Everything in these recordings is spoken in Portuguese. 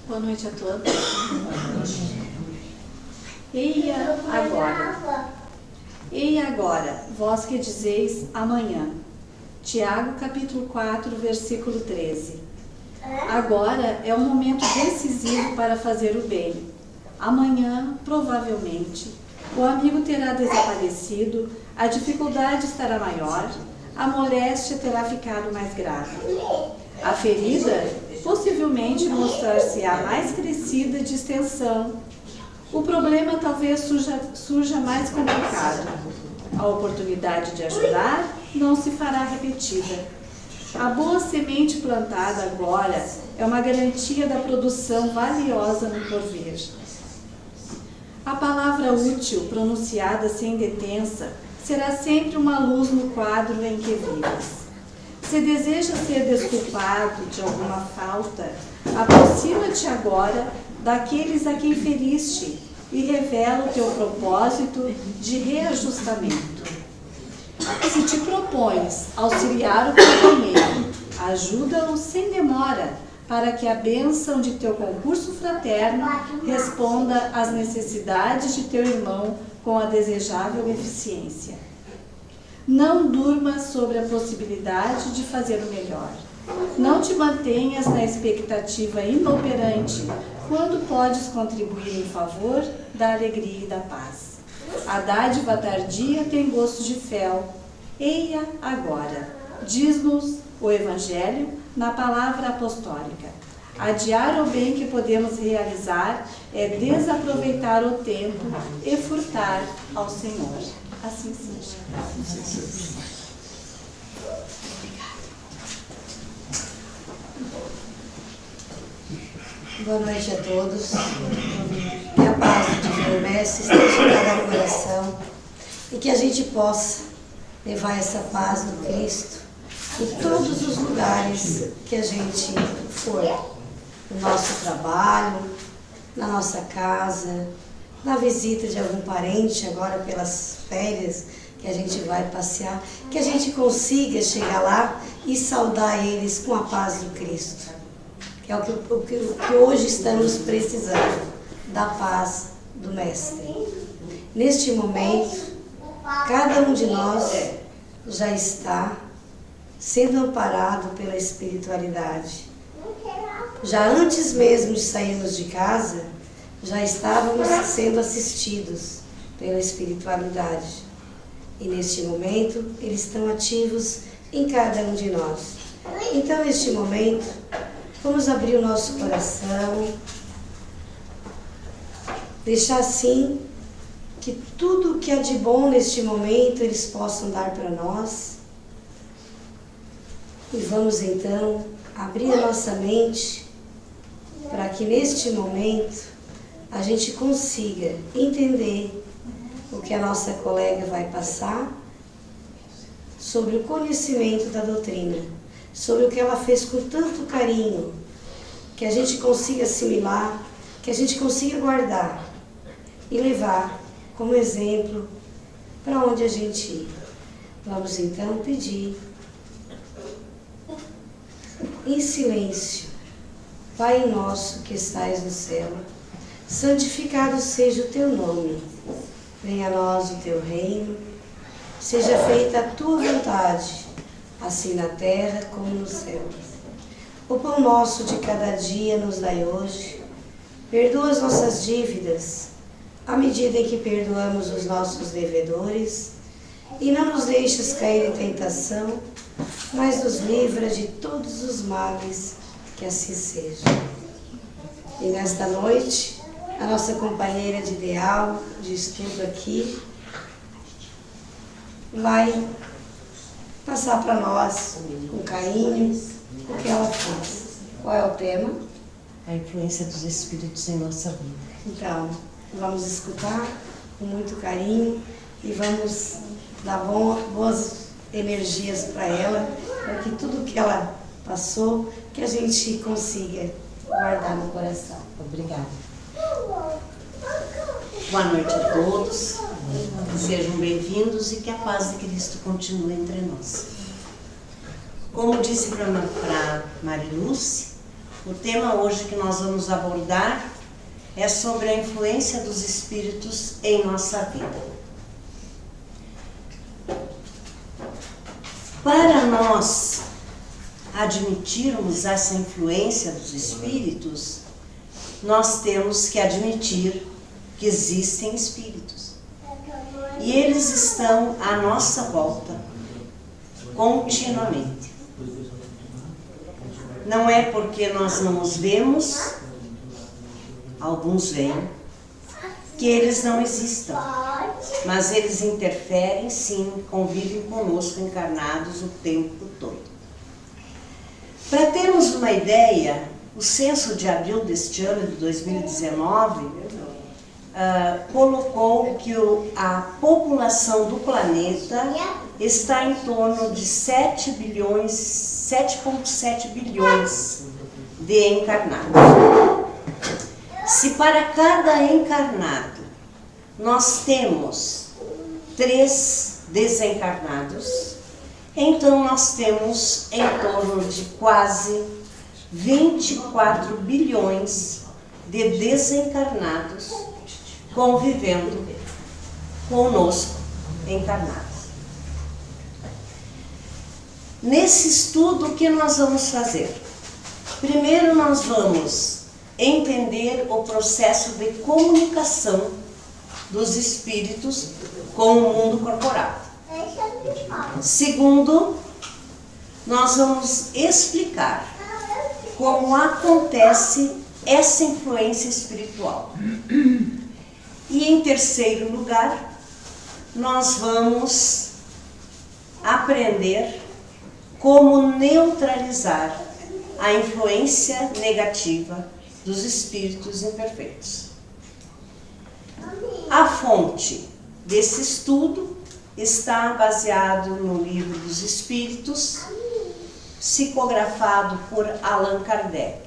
Boa noite a todos. Eia agora, vós que dizeis amanhã. Tiago capítulo 4, versículo 13. Agora é um momento decisivo para fazer o bem. Amanhã, provavelmente, o amigo terá desaparecido, a dificuldade estará maior, a moléstia terá ficado mais grave. A ferida possivelmente mostrar-se-á mais crescida de extensão. O problema talvez surja mais complicado. A oportunidade de ajudar não se fará repetida. A boa semente plantada agora é uma garantia da produção valiosa no porvir. A palavra útil, pronunciada sem detença, será sempre uma luz no quadro em que vives. Se deseja ser desculpado de alguma falta, aproxima-te agora daqueles a quem feriste e revela o teu propósito de reajustamento. Se te propões auxiliar o companheiro, ajuda-o sem demora, para que a bênção de teu concurso fraterno responda às necessidades de teu irmão com a desejável eficiência. Não durmas sobre a possibilidade de fazer o melhor. Não te mantenhas na expectativa inoperante, quando podes contribuir em favor da alegria e da paz. A dádiva tardia tem gosto de fel. Eia agora, diz-nos o Evangelho na palavra apostólica. Adiar o bem que podemos realizar é desaproveitar o tempo e furtar ao Senhor. Assim seja. Boa noite a todos. Que a paz do Divino Mestre esteja em cada coração e que a gente possa levar essa paz do Cristo em todos os lugares que a gente for. No nosso trabalho, na nossa casa, na visita de algum parente, agora pelas férias que a gente vai passear, que a gente consiga chegar lá e saudar eles com a paz do Cristo, que é o que hoje estamos precisando, da paz do Mestre. Neste momento, cada um de nós já está sendo amparado pela espiritualidade. Já antes mesmo de sairmos de casa, já estávamos sendo assistidos pela espiritualidade. E neste momento, eles estão ativos em cada um de nós. Então, neste momento, vamos abrir o nosso coração, deixar assim que tudo o que há de bom neste momento eles possam dar para nós. E vamos então abrir a nossa mente para que neste momento a gente consiga entender o que a nossa colega vai passar sobre o conhecimento da doutrina, sobre o que ela fez com tanto carinho, que a gente consiga assimilar, que a gente consiga guardar e levar como exemplo para onde a gente ir. Vamos então pedir em silêncio: Pai nosso que estais no céu, santificado seja o teu nome. Venha a nós o teu reino. Seja feita a tua vontade, assim na terra como no céu. O pão nosso de cada dia nos dai hoje. Perdoa as nossas dívidas, à medida em que perdoamos os nossos devedores. E não nos deixes cair em tentação, mas nos livra de todos os males, que assim seja. E nesta noite, a nossa companheira de ideal, de estudo aqui, vai passar para nós, com carinho, o que ela faz. Qual é o tema? A influência dos Espíritos em nossa vida. Então, vamos escutar com muito carinho e vamos dar boas energias para ela, para que tudo que ela passou, que a gente consiga guardar no coração. Obrigada. Boa noite a todos, sejam bem-vindos e que a paz de Cristo continue entre nós. Como disse para Marilúcia, O tema hoje que nós vamos abordar é sobre a influência dos espíritos em nossa vida. Para nós admitirmos essa influência dos espíritos, nós temos que admitir que existem espíritos. E eles estão à nossa volta, continuamente. Não é porque nós não os vemos, alguns veem, que eles não existam. Mas eles interferem, sim, convivem conosco encarnados o tempo todo. Para termos uma ideia, o censo de abril deste ano, de 2019, colocou que a população do planeta está em torno de 7,7 bilhões de encarnados. Se para cada encarnado nós temos 3 desencarnados, então nós temos em torno de quase 24 bilhões de desencarnados convivendo conosco encarnados. Nesse estudo, o que nós vamos fazer? Primeiro nós vamos entender o processo de comunicação dos espíritos com o mundo corporal. Segundo, nós vamos explicar como acontece essa influência espiritual. E em terceiro lugar, nós vamos aprender como neutralizar a influência negativa dos espíritos imperfeitos. A fonte desse estudo está baseado no Livro dos Espíritos, psicografado por Allan Kardec.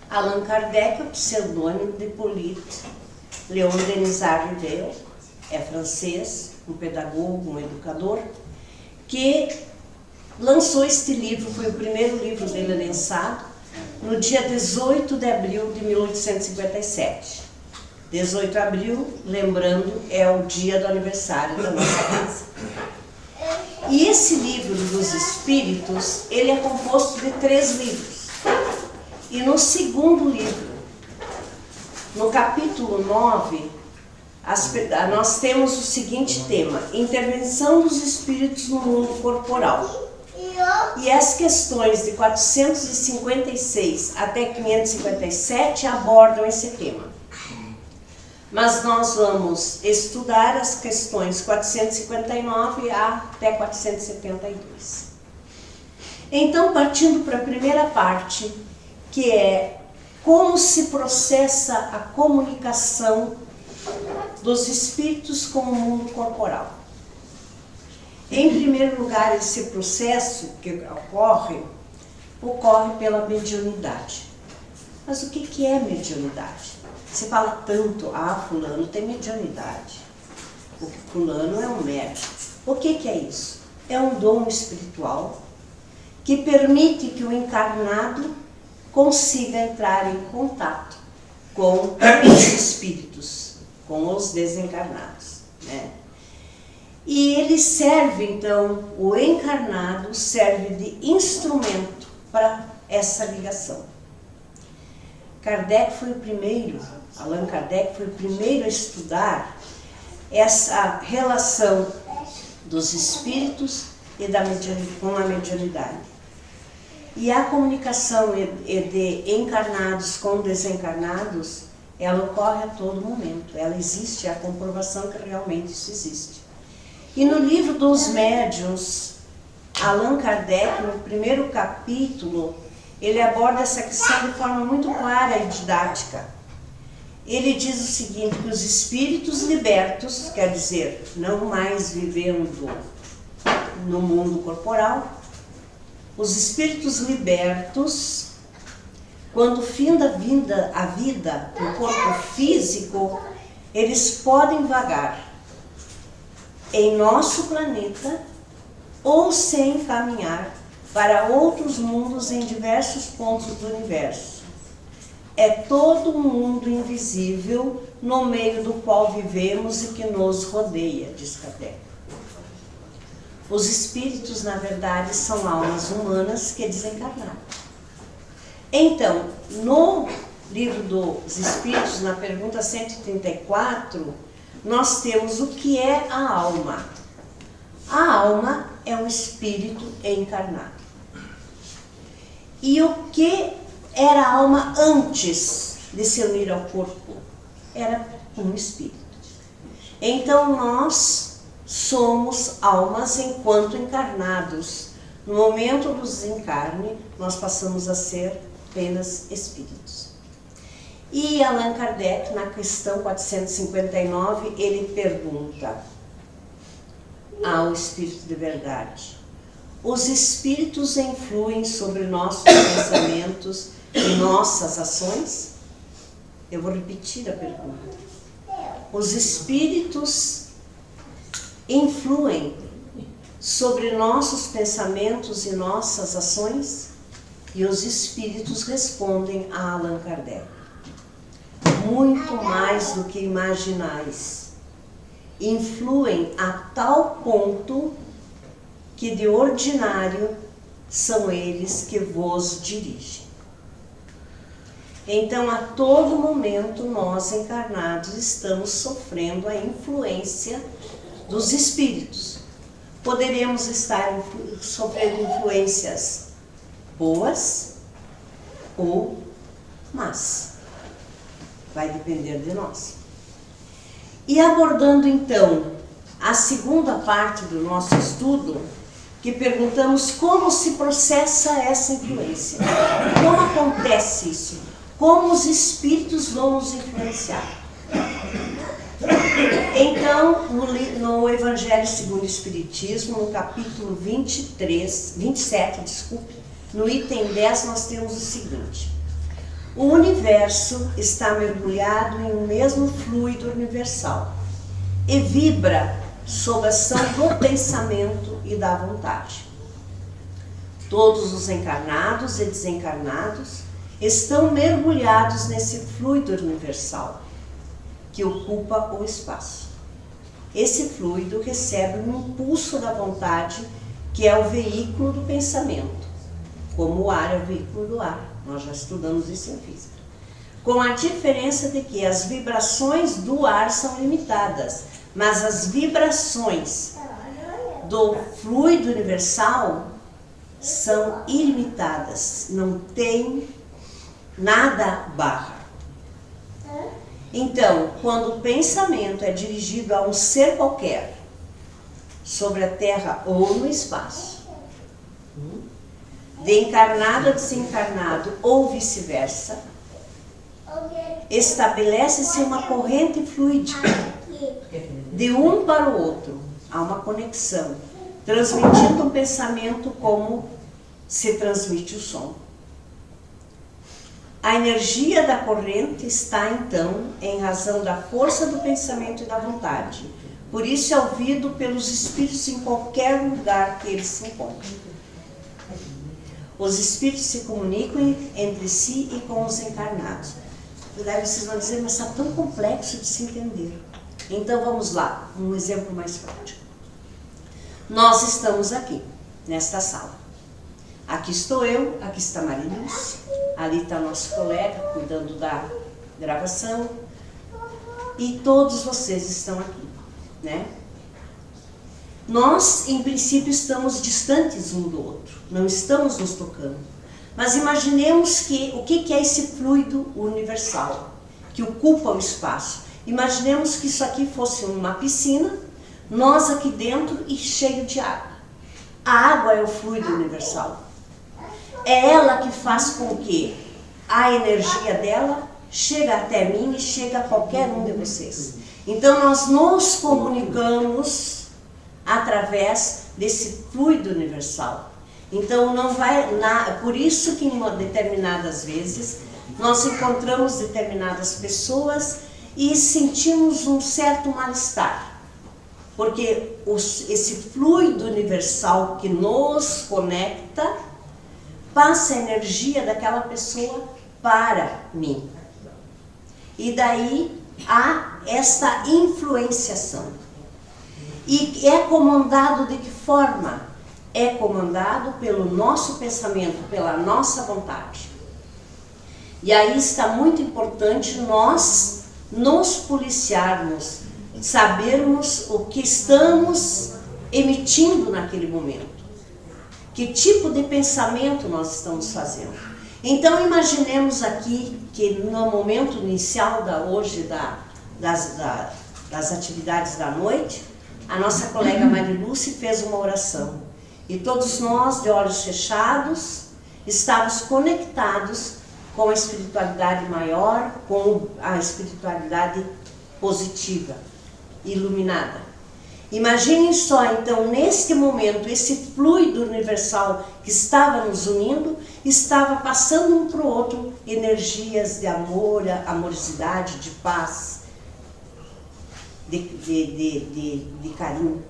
Allan Kardec é o pseudônimo de Hippolyte Léon Denis Rivel, é francês, um pedagogo, um educador, que lançou este livro, foi o primeiro livro dele lançado, no dia 18 de abril de 1857. 18 de abril, lembrando, é o dia do aniversário da nossa casa. E esse livro dos Espíritos, ele é composto de 3 livros. E no segundo livro, no capítulo 9, nós temos o seguinte tema: intervenção dos espíritos no mundo corporal. E as questões de 456 até 557 abordam esse tema. Mas nós vamos estudar as questões 459 até 472. Então, partindo para a primeira parte, que é como se processa a comunicação dos espíritos com o mundo corporal. Em primeiro lugar, esse processo que ocorre pela mediunidade. Mas o que é mediunidade? Se fala tanto, fulano tem mediunidade, o fulano é um médium. O que é isso? É um dom espiritual que permite que o encarnado consiga entrar em contato com os espíritos, com os desencarnados, né? E ele serve, então, o encarnado serve de instrumento para essa ligação. Allan Kardec foi o primeiro a estudar essa relação dos espíritos e com a mediunidade. E a comunicação de encarnados com desencarnados, ela ocorre a todo momento, ela existe, é a comprovação que realmente isso existe. E no livro dos médiuns, Allan Kardec, no primeiro capítulo, ele aborda essa questão de forma muito clara e didática. Ele diz o seguinte, que os espíritos libertos, quer dizer, não mais vivendo no mundo corporal, os espíritos libertos, quando finda a vida no corpo físico, eles podem vagar em nosso planeta ou se encaminhar para outros mundos em diversos pontos do universo. É todo um mundo invisível no meio do qual vivemos e que nos rodeia, diz Kardec. Os espíritos, na verdade, são almas humanas que desencarnaram. Então, no livro dos Espíritos, na pergunta 134, nós temos o que é a alma. A alma é um espírito encarnado. E o que era a alma antes de se unir ao corpo? Era um espírito. Então nós somos almas enquanto encarnados. No momento do desencarne, nós passamos a ser apenas espíritos. E Allan Kardec, na questão 459, ele pergunta ao Espírito de Verdade: os espíritos influem sobre nossos pensamentos e nossas ações? Eu vou repetir a pergunta. Os espíritos influem sobre nossos pensamentos e nossas ações? E os espíritos respondem a Allan Kardec: muito mais do que imaginais. Influem a tal ponto que de ordinário são eles que vos dirigem. Então, a todo momento, nós encarnados estamos sofrendo a influência dos espíritos. Poderemos estar sofrendo influências boas ou más. Vai depender de nós. E abordando então a segunda parte do nosso estudo, que perguntamos como se processa essa influência. Como acontece isso? Como os espíritos vão nos influenciar? Então, no Evangelho segundo o Espiritismo, no capítulo 27, no item 10, nós temos o seguinte: o universo está mergulhado em um mesmo fluido universal e vibra sob a ação do pensamento e da vontade. Todos os encarnados e desencarnados estão mergulhados nesse fluido universal que ocupa o espaço. Esse fluido recebe um impulso da vontade, que é o veículo do pensamento, como o ar é o veículo do ar. Nós já estudamos isso em física. Com a diferença de que as vibrações do ar são limitadas, mas as vibrações do fluido universal são ilimitadas. Não tem nada barra. Então, quando o pensamento é dirigido a um ser qualquer, sobre a Terra ou no espaço, de encarnado a desencarnado ou vice-versa, estabelece-se uma corrente fluídica de um para o outro. Há uma conexão, transmitindo um pensamento como se transmite o som. A energia da corrente está, então, em razão da força do pensamento e da vontade. Por isso é ouvido pelos espíritos em qualquer lugar que eles se encontrem. Os espíritos se comunicam entre si e com os encarnados. Daí vocês vão dizer, mas está tão complexo de se entender. Então vamos lá, um exemplo mais prático. Nós estamos aqui, nesta sala. Aqui estou eu, aqui está Maria Lúcia, ali está nosso colega cuidando da gravação, e todos vocês estão aqui, né? Nós, em princípio, estamos distantes um do outro, não estamos nos tocando. Mas imaginemos que o que é esse fluido universal que ocupa o espaço? Imaginemos que isso aqui fosse uma piscina, nós aqui dentro e cheio de água. A água é o fluido universal. É ela que faz com que a energia dela chegue até mim e chegue a qualquer um de vocês. Então nós nos comunicamos através desse fluido universal. Então não vai, por isso que em determinadas vezes nós encontramos determinadas pessoas e sentimos um certo mal-estar. porque esse fluido universal que nos conecta passa a energia daquela pessoa para mim. E daí há esta influenciação. E é comandado de que forma? É comandado pelo nosso pensamento, pela nossa vontade. E aí está muito importante nós nos policiarmos, sabermos o que estamos emitindo naquele momento. Que tipo de pensamento nós estamos fazendo. Então imaginemos aqui que no momento inicial das atividades da noite, a nossa colega Marilúcia fez uma oração. E todos nós, de olhos fechados, estávamos conectados com a espiritualidade maior, com a espiritualidade positiva, iluminada. Imaginem só, então, neste momento, esse fluido universal que estava nos unindo, estava passando um para o outro energias de amor, amorosidade, de paz, de carinho.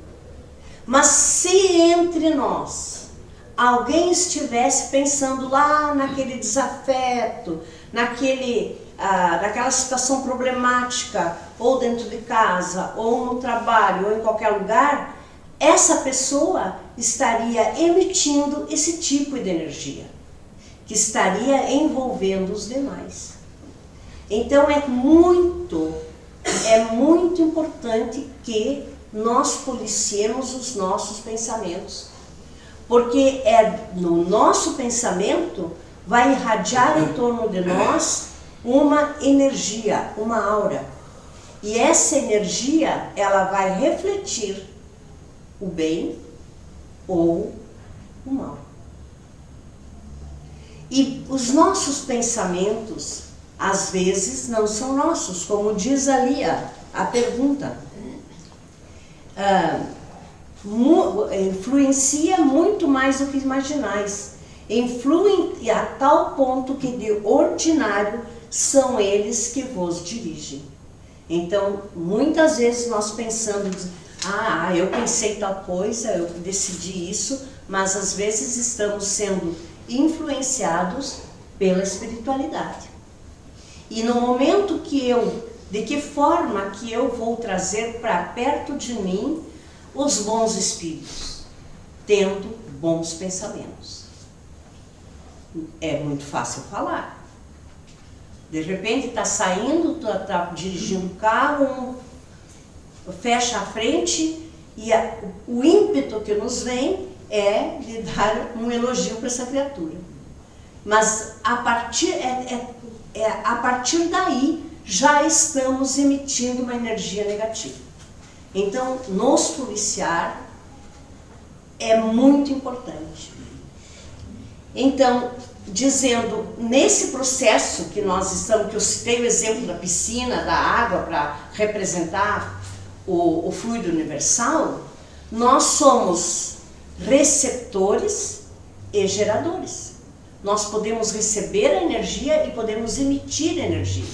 Mas se entre nós alguém estivesse pensando lá naquele desafeto, naquela situação problemática, ou dentro de casa, ou no trabalho, ou em qualquer lugar, essa pessoa estaria emitindo esse tipo de energia, que estaria envolvendo os demais. Então é muito importante que nós policiemos os nossos pensamentos, porque no nosso pensamento vai irradiar em torno de nós uma energia, uma aura. E essa energia, ela vai refletir o bem ou o mal. E os nossos pensamentos, às vezes, não são nossos, como diz ali a pergunta. Influencia muito mais do que imaginais. Influem a tal ponto que de ordinário são eles que vos dirigem. Então, muitas vezes nós pensamos, eu pensei tal coisa, eu decidi isso, mas às vezes estamos sendo influenciados pela espiritualidade. E no momento de que forma que eu vou trazer para perto de mim os bons espíritos? Tendo bons pensamentos. É muito fácil falar. De repente está saindo, está dirigindo o carro, fecha a frente e o ímpeto que nos vem é de dar um elogio para essa criatura. Mas a partir daí já estamos emitindo uma energia negativa. Então, nos policiar é muito importante. Então, dizendo, nesse processo que nós estamos, que eu citei o exemplo da piscina, da água, para representar o fluido universal, nós somos receptores e geradores. Nós podemos receber a energia e podemos emitir energia.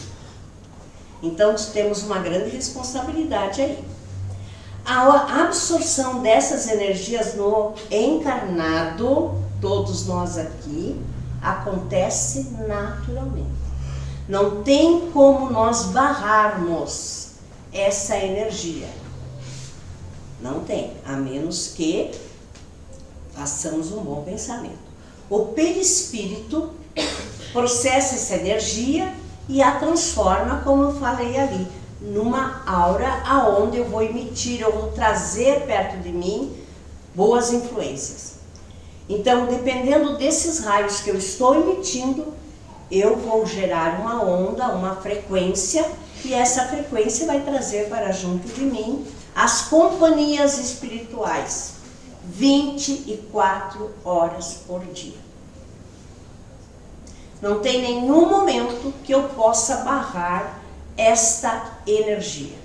Então, temos uma grande responsabilidade aí. A absorção dessas energias no encarnado, todos nós aqui, acontece naturalmente. Não tem como nós barrarmos essa energia. Não tem, a menos que façamos um bom pensamento. O perispírito processa essa energia e a transforma, como eu falei ali, numa aura aonde eu vou emitir, eu vou trazer perto de mim boas influências. Então, dependendo desses raios que eu estou emitindo, eu vou gerar uma onda, uma frequência, e essa frequência vai trazer para junto de mim as companhias espirituais, 24 horas por dia. Não tem nenhum momento que eu possa barrar esta energia.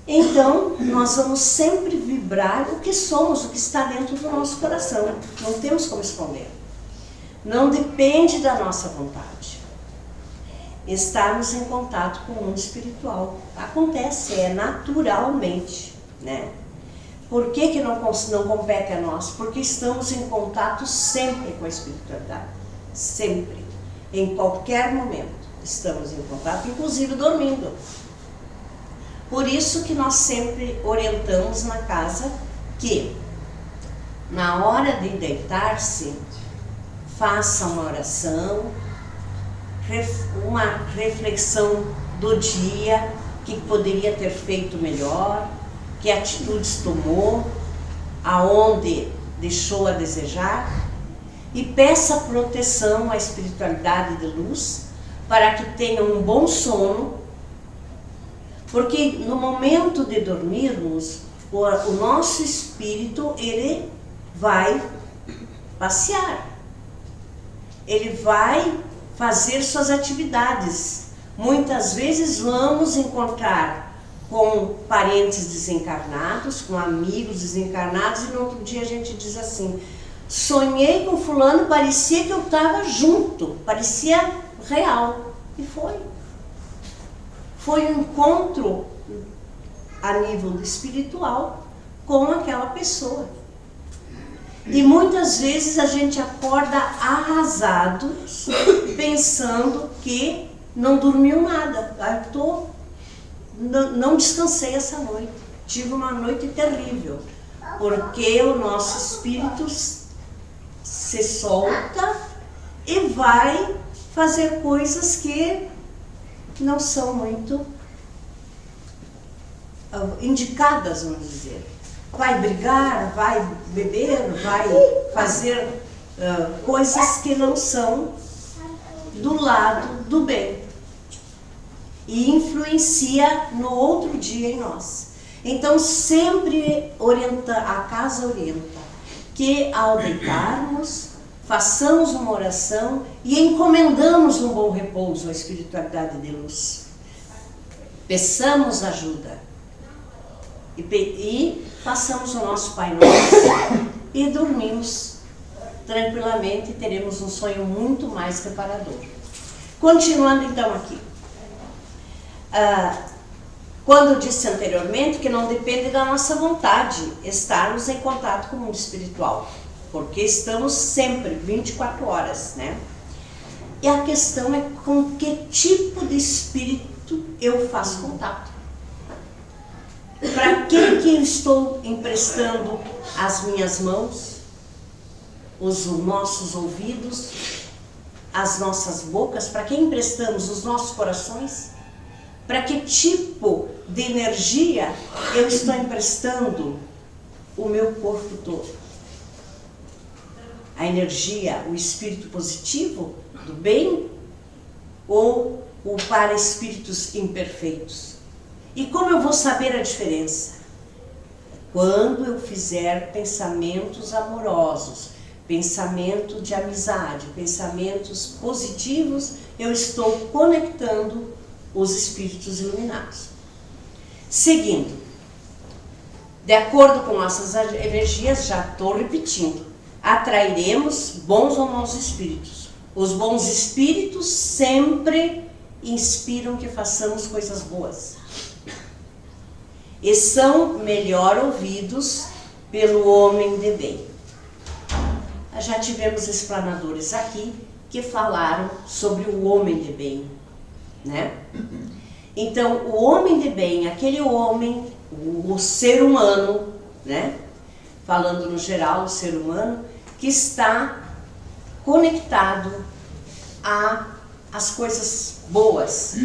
Então, nós vamos sempre vibrar o que somos, o que está dentro do nosso coração. Não temos como esconder. Não depende da nossa vontade. estarmos em contato com o mundo espiritual. Acontece, é naturalmente, né? Por que não compete a nós? Porque estamos em contato sempre com a espiritualidade. Sempre. Em qualquer momento estamos em contato, inclusive dormindo. Por isso que nós sempre orientamos na casa que, na hora de deitar-se, faça uma oração, uma reflexão do dia, que poderia ter feito melhor, que atitudes tomou, aonde deixou a desejar, e peça proteção à espiritualidade de luz para que tenha um bom sono, porque no momento de dormirmos, o nosso espírito, ele vai passear, ele vai fazer suas atividades. Muitas vezes vamos encontrar com parentes desencarnados, com amigos desencarnados, e no outro dia a gente diz assim: sonhei com fulano, parecia que eu estava junto, parecia real. E foi. Foi um encontro a nível espiritual com aquela pessoa. E muitas vezes a gente acorda arrasado, pensando que não dormiu nada. Não descansei essa noite. Tive uma noite terrível, porque o nosso espírito se solta e vai fazer coisas que não são muito indicadas, vamos dizer. Vai brigar, vai beber, vai fazer coisas que não são do lado do bem. E influencia no outro dia em nós. Então sempre a casa orienta que ao deitarmos, façamos uma oração e encomendamos um bom repouso à espiritualidade de luz. Peçamos ajuda. E façamos o nosso Pai Nosso e dormimos tranquilamente e teremos um sonho muito mais reparador. Continuando então aqui. Quando eu disse anteriormente que não depende da nossa vontade estarmos em contato com o mundo espiritual, porque estamos sempre, 24 horas, né? E a questão é com que tipo de espírito eu faço contato. Para quem que eu estou emprestando as minhas mãos, os nossos ouvidos, as nossas bocas? Para quem emprestamos os nossos corações? Para que tipo de energia eu estou emprestando o meu corpo todo? A energia, o espírito positivo, do bem, ou o para espíritos imperfeitos? E como eu vou saber a diferença? Quando eu fizer pensamentos amorosos, pensamento de amizade, pensamentos positivos, eu estou conectando os espíritos iluminados. Seguindo, de acordo com nossas energias, já estou repetindo, atrairemos bons ou maus espíritos. Os bons espíritos sempre inspiram que façamos coisas boas. E são melhor ouvidos pelo homem de bem. Já tivemos explanadores aqui que falaram sobre o homem de bem, né? Então, o homem de bem, aquele homem, o ser humano, né? Falando no geral, o ser humano, que está conectado às coisas boas.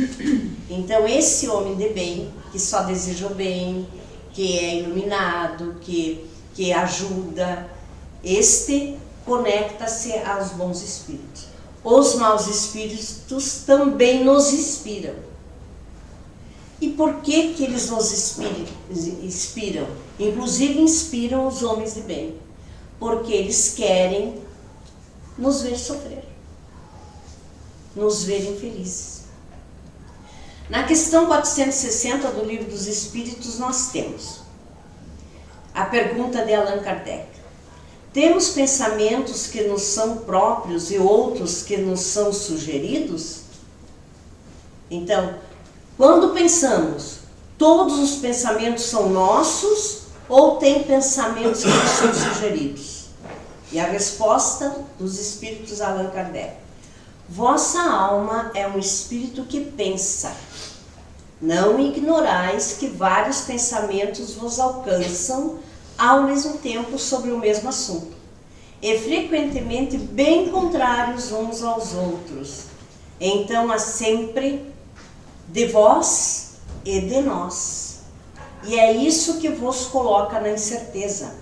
Então, esse homem de bem, que só deseja o bem, que é iluminado, que ajuda, este conecta-se aos bons espíritos. Os maus espíritos também nos inspiram. E por que que eles nos inspiram? Inclusive inspiram os homens de bem. Porque eles querem nos ver sofrer, nos ver infelizes. Na questão 460 do Livro dos Espíritos nós temos a pergunta de Allan Kardec. Temos pensamentos que nos são próprios e outros que nos são sugeridos? Então, quando pensamos, todos os pensamentos são nossos ou tem pensamentos que nos são sugeridos? E a resposta dos espíritos Allan Kardec: vossa alma é um espírito que pensa. Não ignorais que vários pensamentos vos alcançam ao mesmo tempo sobre o mesmo assunto, e frequentemente bem contrários uns aos outros. Então há sempre de vós e de nós. E é isso que vos coloca na incerteza,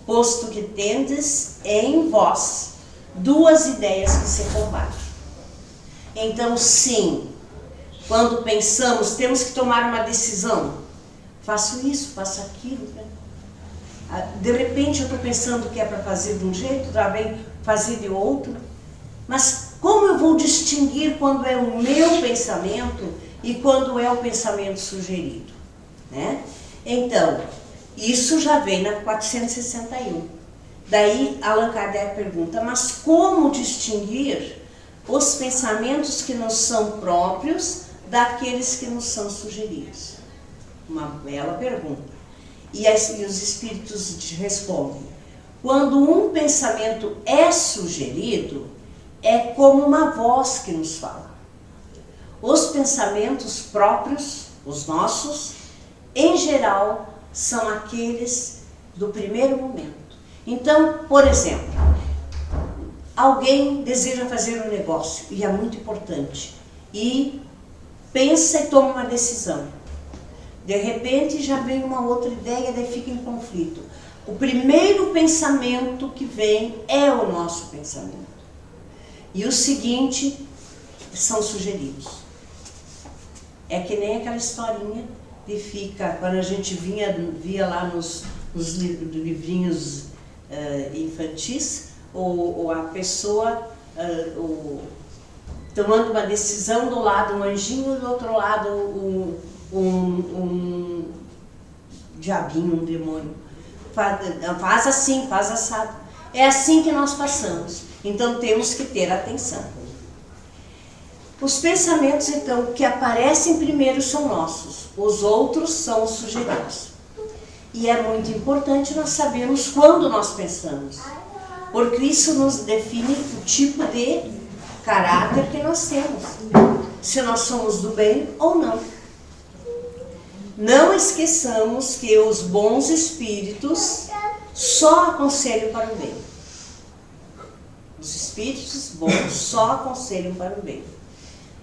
posto que tendes em vós duas ideias que se combatem. Então, sim, quando pensamos, temos que tomar uma decisão. Faço isso, faço aquilo, né? De repente eu estou pensando que é para fazer de um jeito, já vem fazer de outro. Mas como eu vou distinguir quando é o meu pensamento e quando é o pensamento sugerido, né? Então, isso já vem na 461. Daí Allan Kardec pergunta: mas como distinguir os pensamentos que nos são próprios daqueles que nos são sugeridos? Uma bela pergunta. E os espíritos respondem: quando um pensamento é sugerido, é como uma voz que nos fala. Os pensamentos próprios, os nossos, em geral, são aqueles do primeiro momento. Então, por exemplo, alguém deseja fazer um negócio, e é muito importante, e pensa e toma uma decisão. De repente já vem uma outra ideia, daí fica em conflito. O primeiro pensamento que vem é o nosso pensamento. E o seguinte são sugeridos. É que nem aquela historinha que fica, quando a gente via lá nos livrinhos infantis, ou a pessoa tomando uma decisão, do lado um anjinho, do outro lado um diabinho, um demônio. Faz assim, faz assado. É assim que nós passamos. Então temos que ter atenção. Os pensamentos, então, que aparecem primeiro são nossos. Os outros são os sugeridos. E é muito importante nós sabermos quando nós pensamos, porque isso nos define o tipo de caráter que nós temos, se nós somos do bem ou não. Não esqueçamos que os bons espíritos só aconselham para o bem. Os espíritos bons só aconselham para o bem.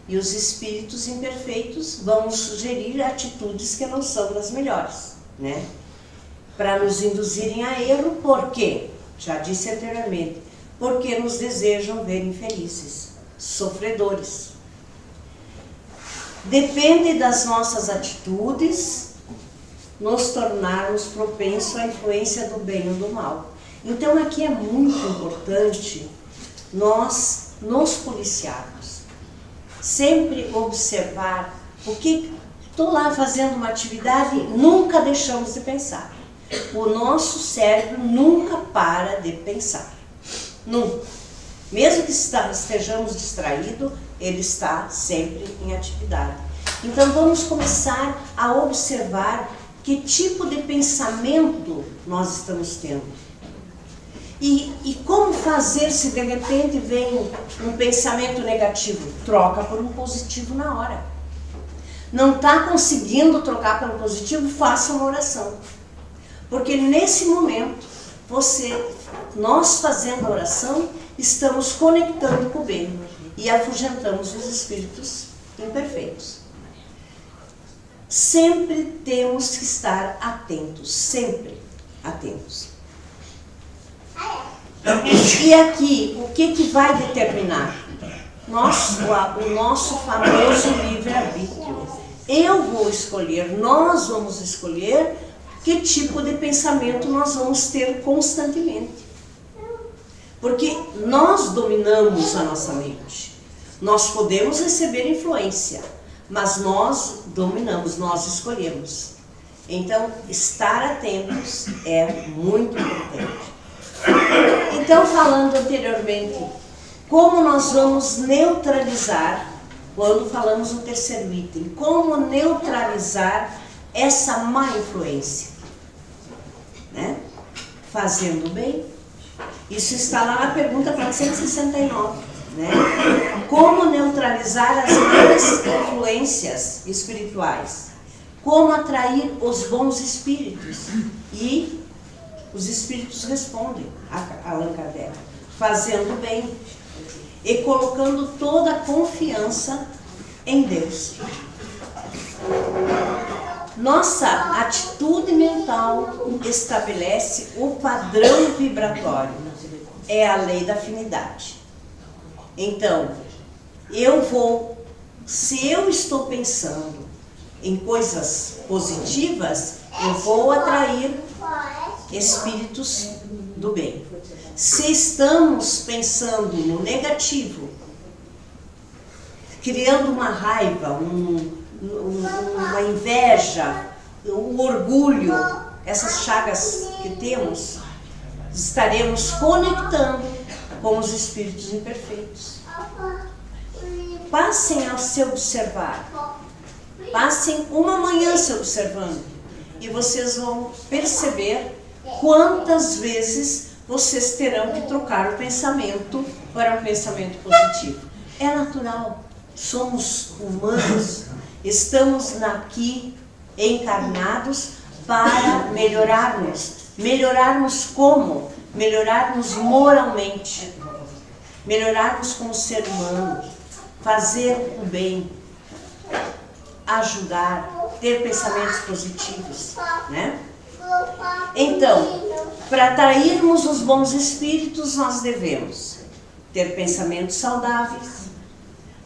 E os espíritos imperfeitos vão nos sugerir atitudes que não são das melhores, né? Para nos induzirem a erro, por quê? Já disse anteriormente, porque nos desejam ver infelizes, sofredores. Depende das nossas atitudes nos tornarmos propensos à influência do bem ou do mal. Então aqui é muito importante nós nos policiarmos. Sempre observar o que estou lá fazendo uma atividade, nunca deixamos de pensar. O nosso cérebro nunca para de pensar. Nunca. Mesmo que estejamos distraídos, ele está sempre em atividade. Então vamos começar a observar que tipo de pensamento nós estamos tendo. E como fazer se de repente vem um pensamento negativo? Troca por um positivo na hora. Não está conseguindo trocar por um positivo? Faça uma oração. Porque nesse momento, nós fazendo a oração, estamos conectando com o bem e afugentamos os espíritos imperfeitos. Sempre temos que estar atentos, sempre atentos. E aqui, o que vai determinar? O nosso famoso livre-arbítrio. Eu vou escolher, nós vamos escolher que tipo de pensamento nós vamos ter constantemente. Porque nós dominamos a nossa mente. Nós podemos receber influência, mas nós dominamos, nós escolhemos. Então, estar atentos é muito importante. Então, falando anteriormente, como nós vamos neutralizar quando falamos no terceiro item. Como neutralizar essa má influência? Né? Fazendo bem. Isso está lá na pergunta 469. Né? Como neutralizar as más influências espirituais? Como atrair os bons espíritos? E os espíritos respondem a Allan Kardec, fazendo bem e colocando toda a confiança em Deus. Nossa atitude mental estabelece o padrão vibratório. É a lei da afinidade. Então, se eu estou pensando em coisas positivas, eu vou atrair espíritos do bem. Se estamos pensando no negativo, criando uma raiva, uma inveja, um orgulho, essas chagas que temos, estaremos conectando com os espíritos imperfeitos. Passem a se observar. Passem uma manhã se observando. E vocês vão perceber quantas vezes vocês terão que trocar o pensamento para um pensamento positivo. É natural. Somos humanos. Estamos aqui encarnados para melhorarmos. Melhorarmos como? Melhorarmos moralmente. Melhorarmos como ser humano. Fazer o bem. Ajudar. Ter pensamentos positivos. Né? Então, para atrairmos os bons espíritos, nós devemos ter pensamentos saudáveis,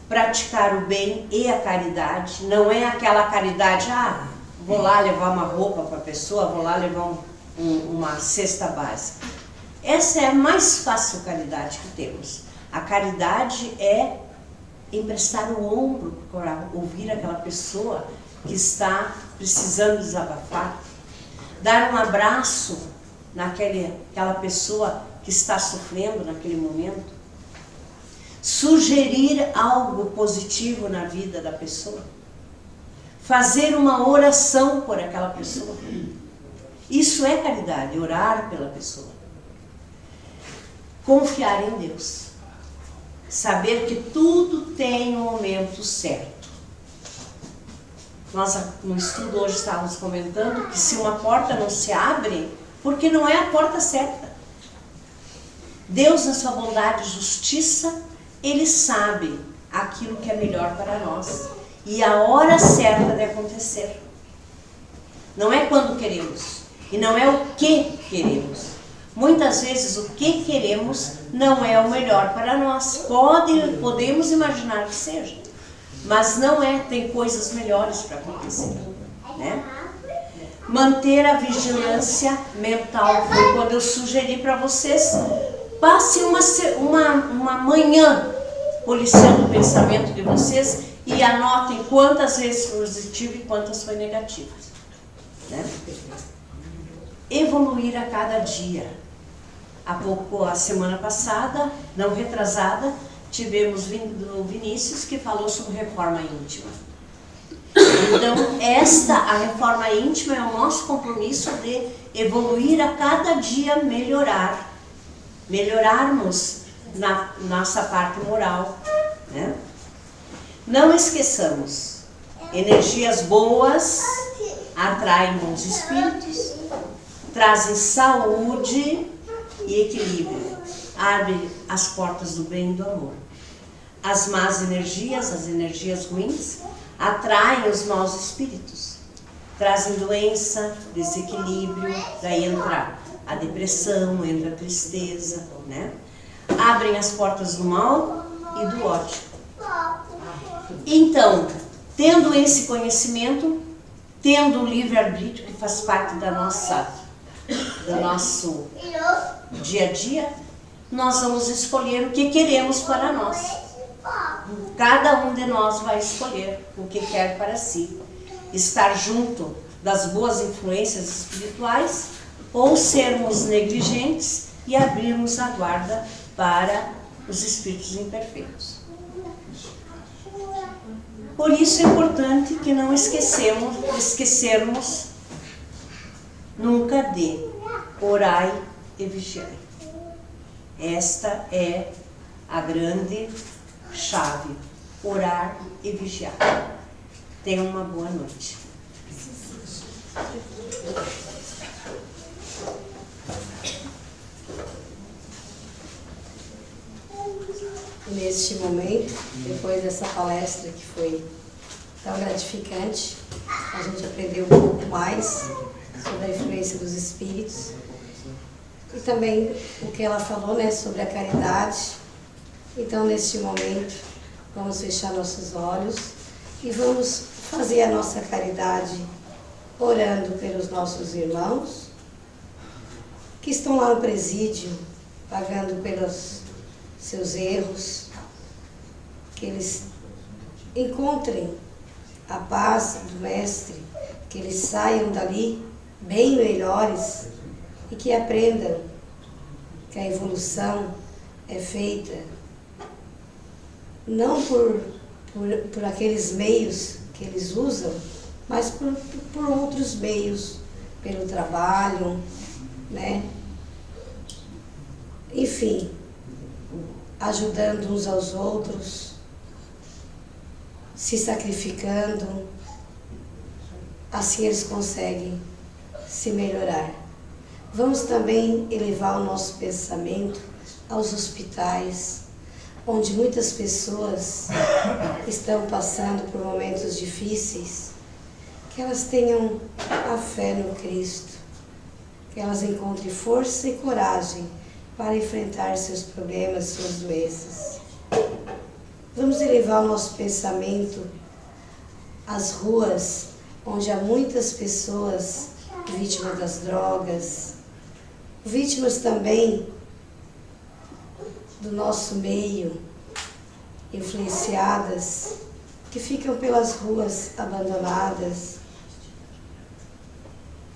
praticar o bem e a caridade. Não é aquela caridade, vou lá levar uma roupa para a pessoa, vou lá levar uma cesta básica. Essa é a mais fácil caridade que temos. A caridade é emprestar o ombro para ouvir aquela pessoa que está precisando desabafar. Dar um abraço naquela pessoa que está sofrendo naquele momento. Sugerir algo positivo na vida da pessoa. Fazer uma oração por aquela pessoa. Isso é caridade, orar pela pessoa. Confiar em Deus. Saber que tudo tem um momento certo. Nós, no estudo hoje, estávamos comentando que se uma porta não se abre, porque não é a porta certa. Deus, na sua bondade e justiça, Ele sabe aquilo que é melhor para nós. E a hora certa de acontecer. Não é quando queremos. E não é o que queremos. Muitas vezes o que queremos não é o melhor para nós. Podemos imaginar que seja. Mas não é, tem coisas melhores para acontecer. Né? Manter a vigilância mental. Foi quando eu sugeri para vocês, passe uma manhã policiando o pensamento de vocês e anotem quantas vezes foi positivo e quantas foi negativo. Né? Evoluir a cada dia. Há pouco, a semana passada, não retrasada, tivemos o Vinícius que falou sobre reforma íntima. Então, a reforma íntima é o nosso compromisso de evoluir a cada dia, melhorarmos na nossa parte moral. Né? Não esqueçamos, energias boas atraem bons espíritos, trazem saúde e equilíbrio, abrem as portas do bem e do amor. As más energias, as energias ruins, atraem os maus espíritos, trazem doença, desequilíbrio, daí entra a depressão, entra a tristeza, né? Abrem as portas do mal e do ódio. Então, tendo esse conhecimento, tendo o livre-arbítrio que faz parte do nosso dia a dia, nós vamos escolher o que queremos para nós. Cada um de nós vai escolher o que quer para si. Estar junto das boas influências espirituais ou sermos negligentes e abrirmos a guarda para os espíritos imperfeitos. Por isso é importante que não esquecermos nunca de orai e vigiai. Esta é a grande chave, orar e vigiar. Tenham uma boa noite. Neste momento, depois dessa palestra que foi tão gratificante, a gente aprendeu um pouco mais sobre a influência dos espíritos e também o que ela falou, né, sobre a caridade. Então, neste momento, vamos fechar nossos olhos e vamos fazer a nossa caridade orando pelos nossos irmãos que estão lá no presídio, pagando pelos seus erros, que eles encontrem a paz do Mestre, que eles saiam dali bem melhores e que aprendam que a evolução é feita não por aqueles meios que eles usam, mas por outros meios, pelo trabalho, né? Enfim, ajudando uns aos outros, se sacrificando, assim eles conseguem se melhorar. Vamos também elevar o nosso pensamento aos hospitais, onde muitas pessoas estão passando por momentos difíceis, que elas tenham a fé no Cristo, que elas encontrem força e coragem para enfrentar seus problemas, suas doenças. Vamos elevar o nosso pensamento às ruas, onde há muitas pessoas vítimas das drogas, vítimas também do nosso meio, influenciadas, que ficam pelas ruas abandonadas,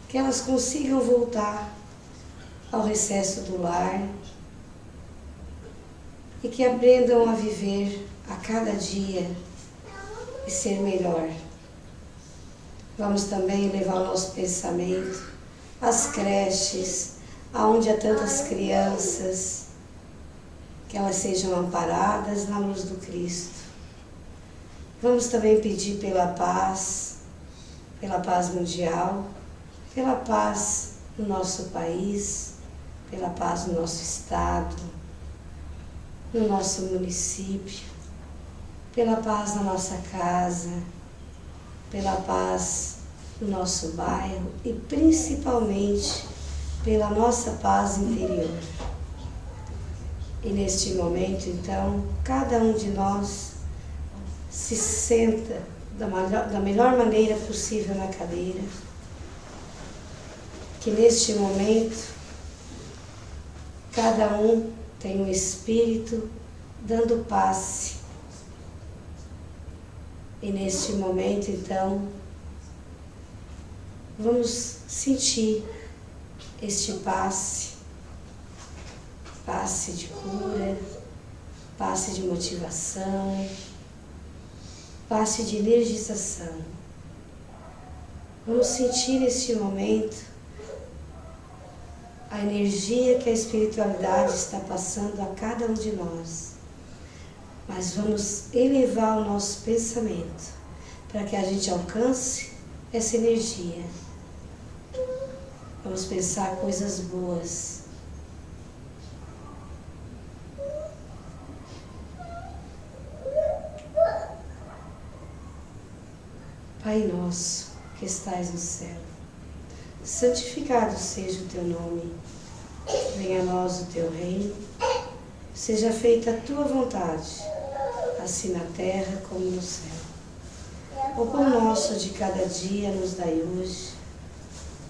que elas consigam voltar ao recesso do lar e que aprendam a viver a cada dia e ser melhor. Vamos também levar o nosso pensamento às creches, aonde há tantas crianças, que elas sejam amparadas na luz do Cristo. Vamos também pedir pela paz mundial, pela paz no nosso país, pela paz no nosso estado, no nosso município, pela paz na nossa casa, pela paz no nosso bairro e principalmente pela nossa paz interior. E neste momento, então, cada um de nós se senta da melhor maneira possível na cadeira, que neste momento cada um tem um espírito dando passe. E neste momento, então, vamos sentir este passe de cura, passe de motivação, passe de energização. Vamos sentir neste momento a energia que a espiritualidade está passando a cada um de nós. Mas vamos elevar o nosso pensamento para que a gente alcance essa energia. Vamos pensar coisas boas. Pai nosso, que estais no céu, santificado seja o teu nome. Venha a nós o teu reino. Seja feita a tua vontade, assim na terra como no céu. O pão nosso de cada dia nos dai hoje.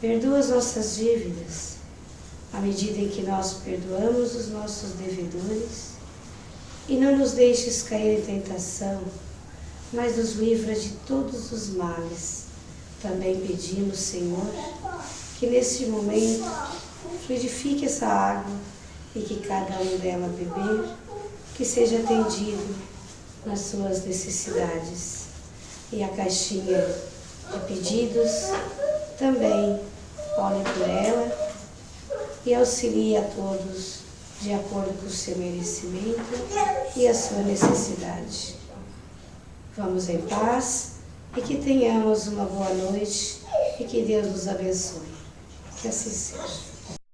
Perdoa as nossas dívidas, à medida em que nós perdoamos os nossos devedores. E não nos deixes cair em tentação, mas nos livra de todos os males. Também pedimos, Senhor, que neste momento fluidifique essa água e que cada um dela beber, que seja atendido nas suas necessidades. E a caixinha de pedidos também olhe por ela e auxilie a todos de acordo com o seu merecimento e a sua necessidade. Vamos em paz e que tenhamos uma boa noite e que Deus nos abençoe. Que assim seja.